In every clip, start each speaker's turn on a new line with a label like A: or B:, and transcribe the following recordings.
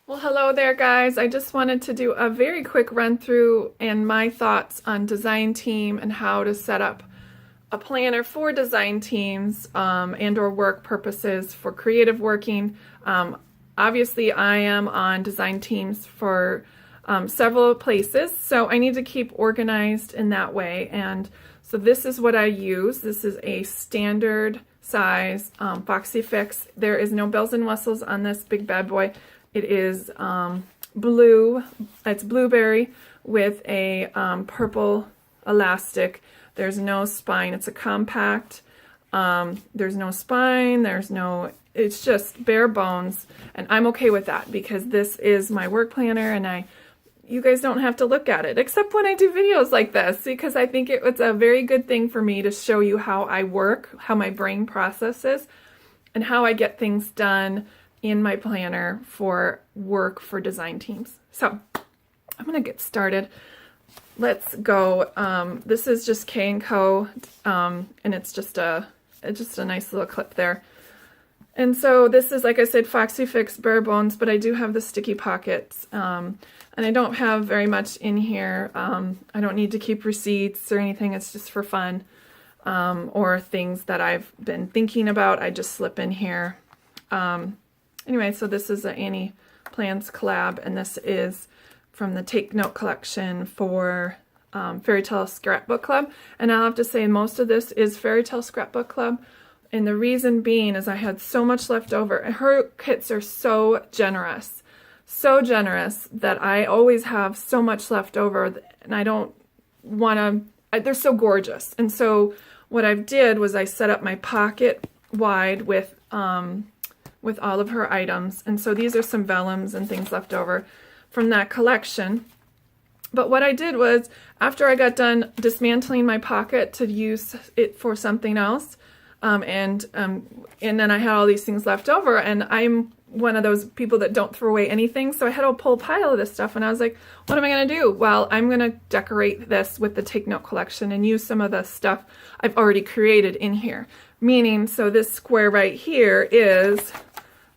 A: Well, hello there, guys. I just wanted to do a very quick run through and my thoughts on design team and how to set up a planner for design teams and or work purposes for creative working. Obviously, I am on design teams for several places, so I need to keep organized in that way. And so this is what I use. This is a standard size Foxy Fix. There is no bells and whistles on this big bad boy. It is blue, it's blueberry with a purple elastic. There's no spine, it's a compact. There's no spine, it's just bare bones. And I'm okay with that because this is my work planner and you guys don't have to look at it, except when I do videos like this, because I think it's a very good thing for me to show you how I work, how my brain processes, and how I get things done in my planner for work for design teams. So I'm gonna get started. Let's go. This is just K&Co, and it's just a nice little clip there. And so this is, like I said, Foxy Fix bare bones, but I do have the sticky pockets, and I don't have very much in here. I don't need to keep receipts or anything. It's just for fun, or things that I've been thinking about. I just slip in here. Anyway, so this is an Annie Plans collab, and this is from the Take Note collection for Fairytale Scrapbook Club. And I'll have to say most of this is Fairytale Scrapbook Club. And the reason being is I had so much left over. And her kits are so generous that I always have so much left over, and I don't want to, they're so gorgeous. And so what I did was I set up my pocket wide with all of her items. And so these are some vellums and things left over from that collection. But what I did was, after I got done dismantling my pocket to use it for something else, and then I had all these things left over, and I'm one of those people that don't throw away anything, so I had a whole pile of this stuff, and I was like, what am I going to do? Well, I'm going to decorate this with the Take Note collection and use some of the stuff I've already created in here. Meaning, so this square right here is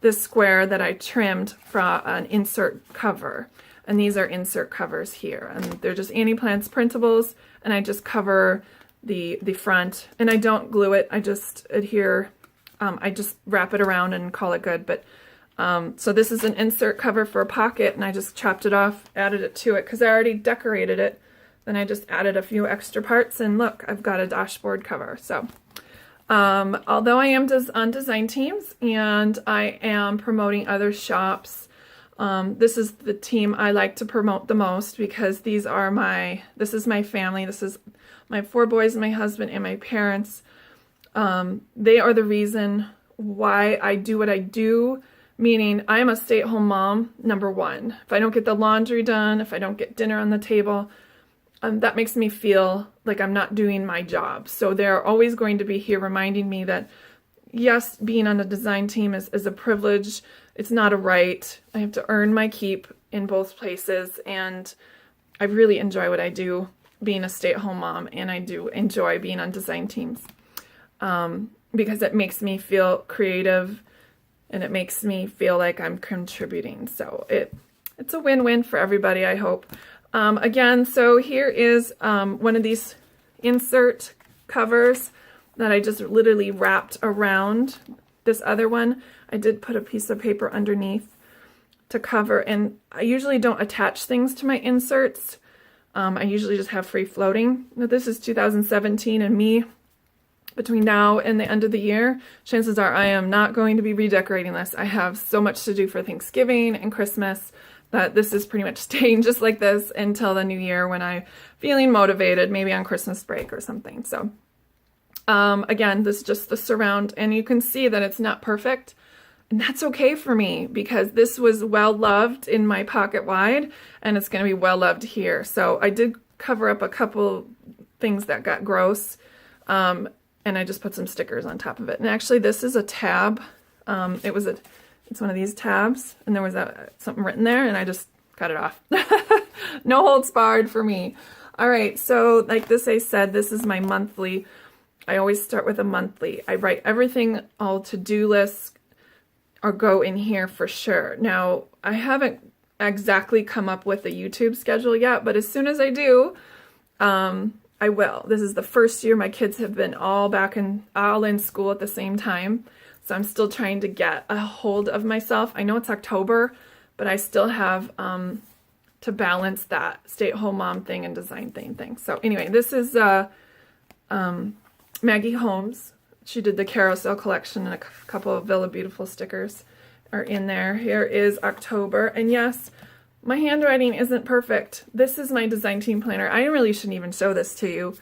A: this square that I trimmed from an insert cover. And these are insert covers here. And they're just Annie Plants printables, and I just cover the front. And I don't glue it, I just adhere, I just wrap it around and call it good. But so this is an insert cover for a pocket, and I just chopped it off, added it to it, because I already decorated it. Then I just added a few extra parts, and look, I've got a dashboard cover. So although I am on design teams and I am promoting other shops, this is the team I like to promote the most, because this is my family. This is my 4 boys, my husband, and my parents. They are the reason why I do what I do, meaning I'm a stay-at-home mom, number one. If I don't get the laundry done, if I don't get dinner on the table, that makes me feel like I'm not doing my job. So they're always going to be here reminding me that, yes, being on a design team is a privilege. It's not a right. I have to earn my keep in both places. And I really enjoy what I do being a stay-at-home mom. And I do enjoy being on design teams because it makes me feel creative and it makes me feel like I'm contributing. So it's a win-win for everybody, I hope. Again, so here is one of these insert covers that I just literally wrapped around this other one. I did put a piece of paper underneath to cover, and I usually don't attach things to my inserts. I usually just have free floating. Now, this is 2017, and me, between now and the end of the year, chances are I am not going to be redecorating this. I have so much to do for Thanksgiving and Christmas that this is pretty much staying just like this until the new year when I'm feeling motivated, maybe on Christmas break or something. So again, this is just the surround, and you can see that it's not perfect, and that's okay for me because this was well loved in my pocket wide, and it's going to be well loved here. So I did cover up a couple things that got gross, and I just put some stickers on top of it. And actually, this is a tab. It's one of these tabs, and there was something written there, and I just cut it off. No holds barred for me. All right, so like this I said, this is my monthly. I always start with a monthly. I write everything, all to-do lists, or go in here for sure. Now, I haven't exactly come up with a YouTube schedule yet, but as soon as I do, I will. This is the first year my kids have been all in school at the same time. So I'm still trying to get a hold of myself. I know it's October, but I still have to balance that stay-at-home mom thing and design thing. So anyway, this is Maggie Holmes. She did the carousel collection, and a couple of Villa Beautiful stickers are in there. Here is October, and yes, my handwriting isn't perfect. This is my design team planner. I really shouldn't even show this to you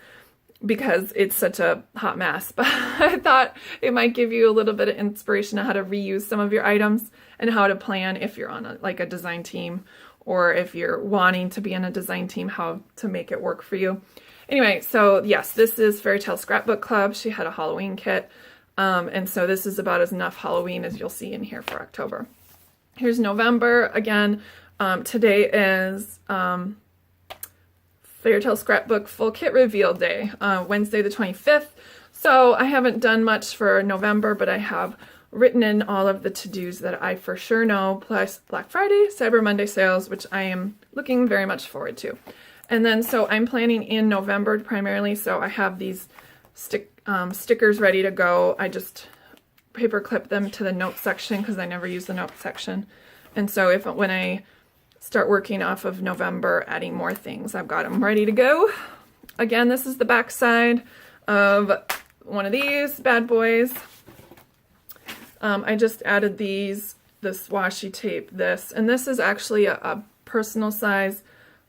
A: because it's such a hot mess, but I thought it might give you a little bit of inspiration on how to reuse some of your items and how to plan if you're on a design team, or if you're wanting to be in a design team, how to make it work for you. Anyway, so yes, this is Fairytale Scrapbook Club. She had a Halloween kit, and so this is about as enough Halloween as you'll see in here for October. Here's November. Again, today is Fairytale Scrapbook Full Kit Reveal Day, Wednesday the 25th. So I haven't done much for November, but I have written in all of the to-dos that I for sure know, plus Black Friday, Cyber Monday sales, which I am looking very much forward to. And then, so I'm planning in November primarily, so I have these stickers ready to go. I just paper clip them to the notes section because I never use the notes section. And so when I start working off of November, adding more things, I've got them ready to go. Again, this is the back side of one of these bad boys. I just added this washi tape, and this is actually a personal size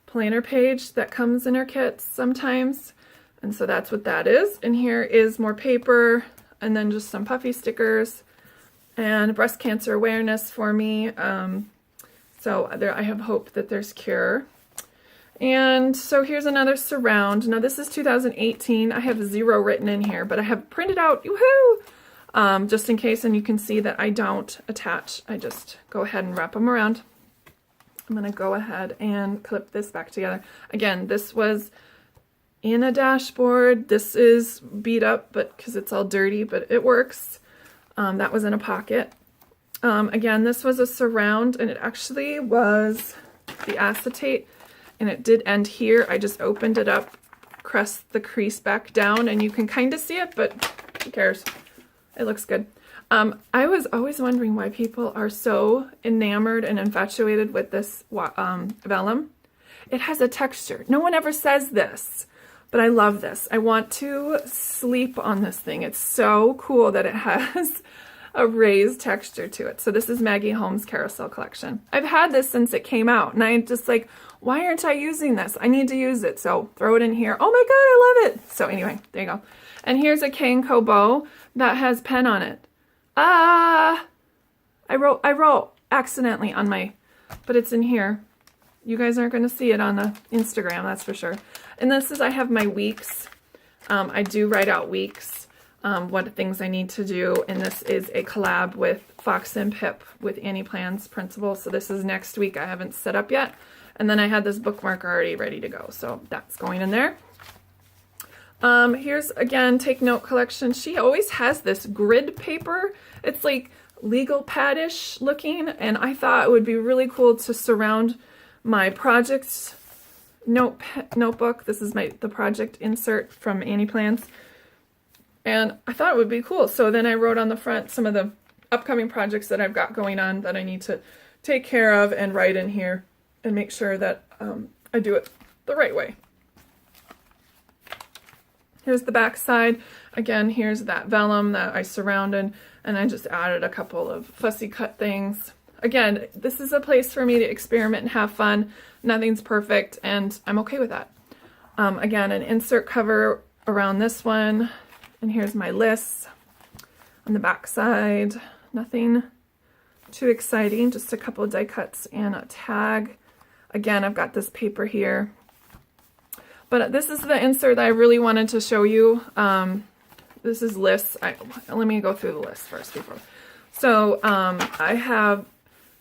A: planner page that comes in our kits sometimes. And so that's what that is. And here is more paper, and then just some puffy stickers and breast cancer awareness for me. So there, I have hope that there's cure. And so here's another surround. Now this is 2018. I have 0 written in here, but I have printed out, woohoo, just in case. And you can see that I don't attach. I just go ahead and wrap them around. I'm going to go ahead and clip this back together. Again, this was in a dashboard. This is beat up, but because it's all dirty, but it works. That was in a pocket. Again, this was a surround, and it actually was the acetate, and it did end here. I just opened it up, pressed the crease back down, and you can kind of see it, but who cares? It looks good. I was always wondering why people are so enamored and infatuated with this vellum. It has a texture. No one ever says this, but I love this. I want to sleep on this thing. It's so cool that it has a raised texture to it. So this is Maggie Holmes' Carousel Collection. I've had this since it came out, and I'm just like, why aren't I using this? I need to use it, so throw it in here. Oh my god, I love it! So anyway, there you go. And here's a K&Co bow that has pen on it. I wrote accidentally on my, but it's in here. You guys aren't going to see it on the Instagram, that's for sure. And this is, I have my weeks. I do write out weeks, what things I need to do. And this is a collab with Fox and Pip with Annie Plan's Principal. So this is next week. I haven't set up yet. And then I had this bookmark already ready to go. So that's going in there. Here's, again, Take Note collection. She always has this grid paper. It's like legal pad-ish looking, and I thought it would be really cool to surround my projects notebook. This is the project insert from Annie Plans, and I thought it would be cool. So then I wrote on the front some of the upcoming projects that I've got going on that I need to take care of and write in here and make sure that I do it the right way. Here's the back side. Again, here's that vellum that I surrounded, and I just added a couple of fussy cut things. Again, this is a place for me to experiment and have fun. Nothing's perfect, and I'm okay with that. Again, an insert cover around this one, and here's my lists on the back side. Nothing too exciting, just a couple of die cuts and a tag. Again, I've got this paper here. But this is the insert that I really wanted to show you. This is lists. Let me go through the list first before. So I have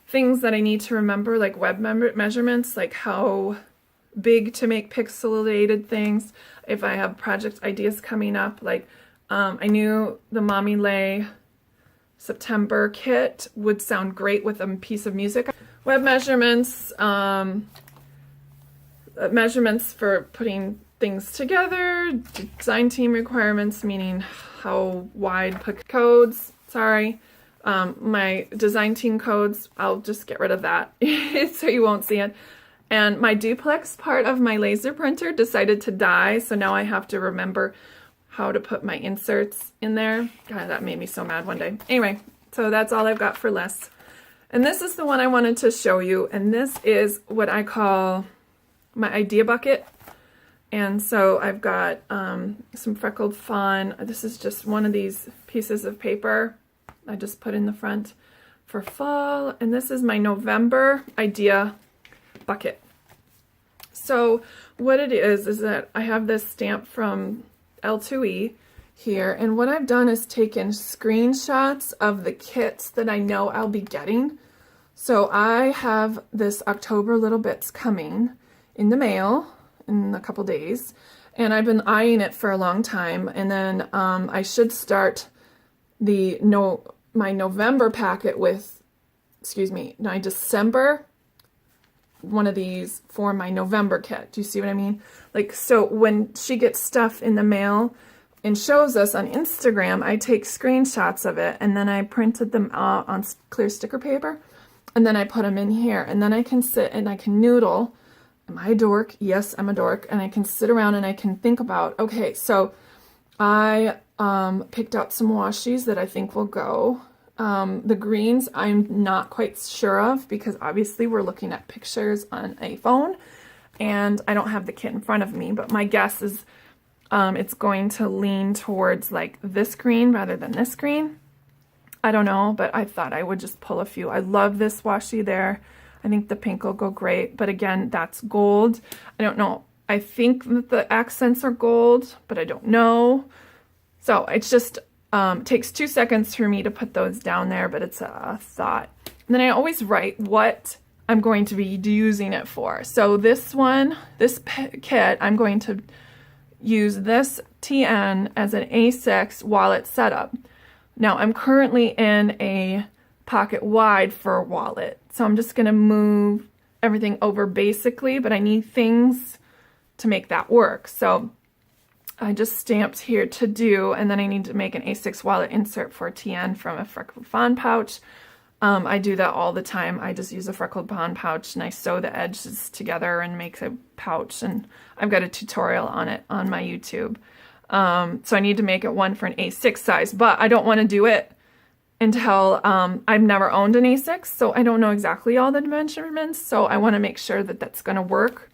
A: things that I need to remember, like web measurements, like how big to make pixelated things. If I have project ideas coming up, like I knew the Mommy Lay September kit would sound great with a piece of music. Web measurements, measurements for putting things together, design team requirements, meaning how wide codes, sorry. My design team codes, I'll just get rid of that so you won't see it. And my duplex part of my laser printer decided to die, so now I have to remember how to put my inserts in there. God, that made me so mad one day. Anyway, so that's all I've got for lists. And this is the one I wanted to show you, and this is what I call my idea bucket. And so I've got some freckled fawn. This is just one of these pieces of paper I just put in the front for fall. And this is my November idea bucket. So what it is that I have this stamp from L2E here, and what I've done is taken screenshots of the kits that I know I'll be getting. So I have this October Little Bits coming in the mail in a couple days, and I've been eyeing it for a long time, and then I should start my November packet with, my December one of these for my November kit. Do you see what I mean? Like, so when she gets stuff in the mail and shows us on Instagram, I take screenshots of it, and then I printed them out on clear sticker paper, and then I put them in here, and then I can sit and I can noodle. Am I a dork? Yes, I'm a dork. And I can sit around and I can think about, okay, so I picked out some washies that I think will go. The greens I'm not quite sure of, because obviously we're looking at pictures on a phone and I don't have the kit in front of me, but my guess is it's going to lean towards like this green rather than this green. I don't know, but I thought I would just pull a few. I love this washi there. I think the pink will go great, but again, that's gold. I don't know. I think that the accents are gold, but I don't know. So it's just takes 2 seconds for me to put those down there, but it's a thought. And then I always write what I'm going to be using it for. So this one, this kit, I'm going to use this TN as an A6 wallet setup. Now I'm currently in a pocket wide for a wallet, so I'm just going to move everything over basically, but I need things to make that work. So I just stamped here to do, and then I need to make an A6 wallet insert for TN from a freckled fawn pouch. I do that all the time. I just use a freckled fawn pouch and I sew the edges together and make a pouch, and I've got a tutorial on it on my YouTube. So I need to make it one for an A6 size, but I don't want to do it until I've never owned an A6, so I don't know exactly all the measurements, so I want to make sure that that's going to work.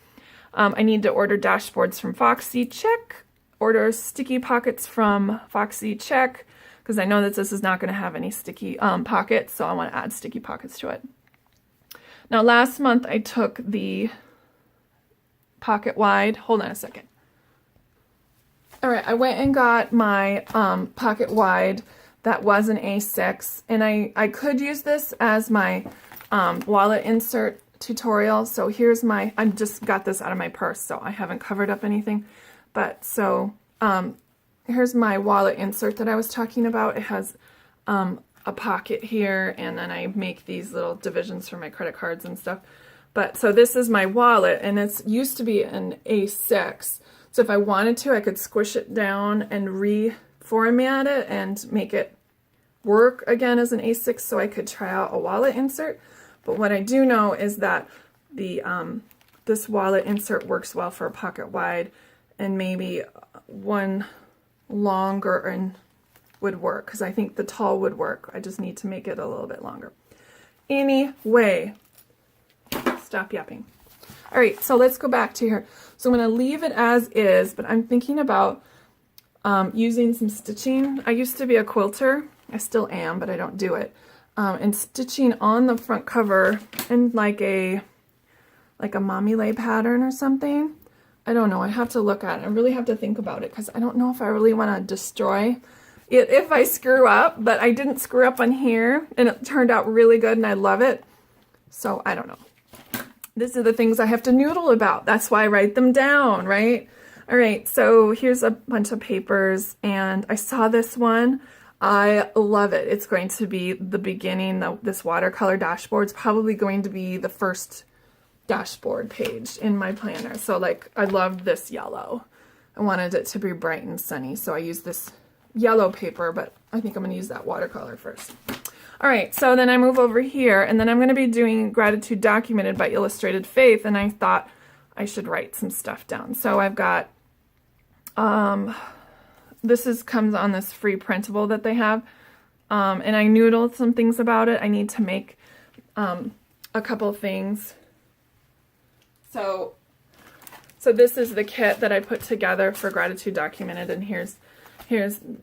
A: I need to order dashboards from Foxy, check. Order sticky pockets from Foxy, check, because I know that this is not going to have any sticky pockets, so I want to add sticky pockets to it. Now last month I took the pocket wide, hold on a second. All right, I went and got my pocket wide that was an A6, and I could use this as my wallet insert tutorial. So here's my, I just got this out of my purse, so I haven't covered up anything. But so here's my wallet insert that I was talking about. It has a pocket here, and then I make these little divisions for my credit cards and stuff. But so this is my wallet, and it's used to be an A6. So if I wanted to, I could squish it down and reformat it and make it work again as an A6, so I could try out a wallet insert. But what I do know is that the this wallet insert works well for a pocket wide, and maybe one longer and would work, because I think the tall would work. I just need to make it a little bit longer. Anyway, stop yapping. All right, so let's go back to here. So I'm going to leave it as is, but I'm thinking about using some stitching. I used to be a quilter. I still am, but I don't do it. And stitching on the front cover in like a mommy lay pattern or something. I don't know. I have to look at it. I really have to think about it, because I don't know if I really want to destroy it if I screw up, but I didn't screw up on here, and it turned out really good, and I love it. So I don't know. These are the things I have to noodle about. That's why I write them down, right? All right, so here's a bunch of papers, and I saw this one I love it. It's going to be the beginning. This watercolor dashboard is probably going to be the first dashboard page in my planner. So like, I loved this yellow. I wanted it to be bright and sunny, so I used this yellow paper, but I think I'm going to use that watercolor first. All right, so then I move over here, and then I'm going to be doing Gratitude Documented by Illustrated Faith, and I thought I should write some stuff down. So I've got, comes on this free printable that they have, and I noodled some things about it. I need to make a couple things. So this is the kit that I put together for Gratitude Documented, and here's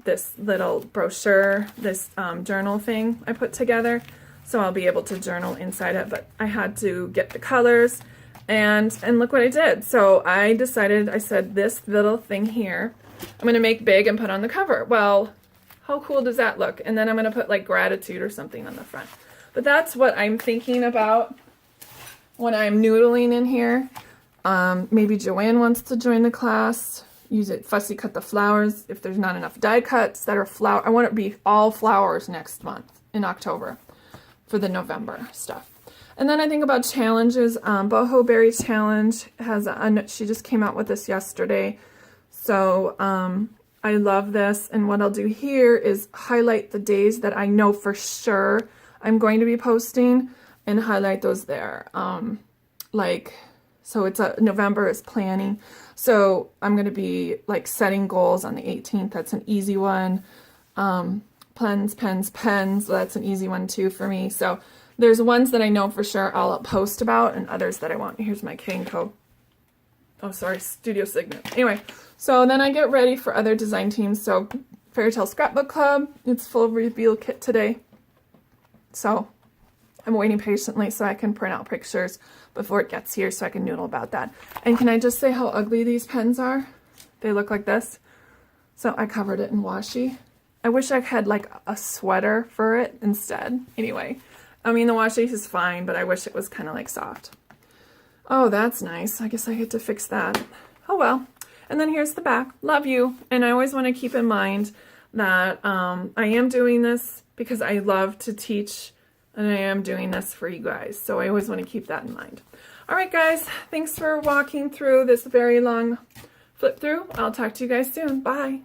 A: this little brochure, this journal thing I put together, so I'll be able to journal inside it, but I had to get the colors, and look what I did. So I decided, I said, this little thing here, I'm going to make big and put on the cover. Well, how cool does that look? And then I'm going to put like gratitude or something on the front. But that's what I'm thinking about when I'm noodling in here. Maybe Joanne wants to join the class. Use it, fussy cut the flowers. If there's not enough die cuts that are flower, I want it to be all flowers next month in October for the November stuff. And then I think about challenges. Boho Berry Challenge has she just came out with this yesterday. So I love this. And what I'll do here is highlight the days that I know for sure I'm going to be posting and highlight those there. So it's November is planning. So I'm going to be like setting goals on the 18th. That's an easy one. Pens. That's an easy one too for me. So there's ones that I know for sure I'll post about and others that I won't. Here's my Cane Co. Oh, sorry, Studio Signet. Anyway, so then I get ready for other design teams. So Fairytale Scrapbook Club, it's full reveal kit today. So I'm waiting patiently so I can print out pictures before it gets here so I can noodle about that. And can I just say how ugly these pens are? They look like this. So I covered it in washi. I wish I had like a sweater for it instead. Anyway, I mean the washi is fine, but I wish it was kind of like soft. Oh, that's nice. I guess I get to fix that. Oh well. And then here's the back. Love you. And I always want to keep in mind that I am doing this because I love to teach, and I am doing this for you guys. So I always want to keep that in mind. All right, guys. Thanks for walking through this very long flip through. I'll talk to you guys soon. Bye.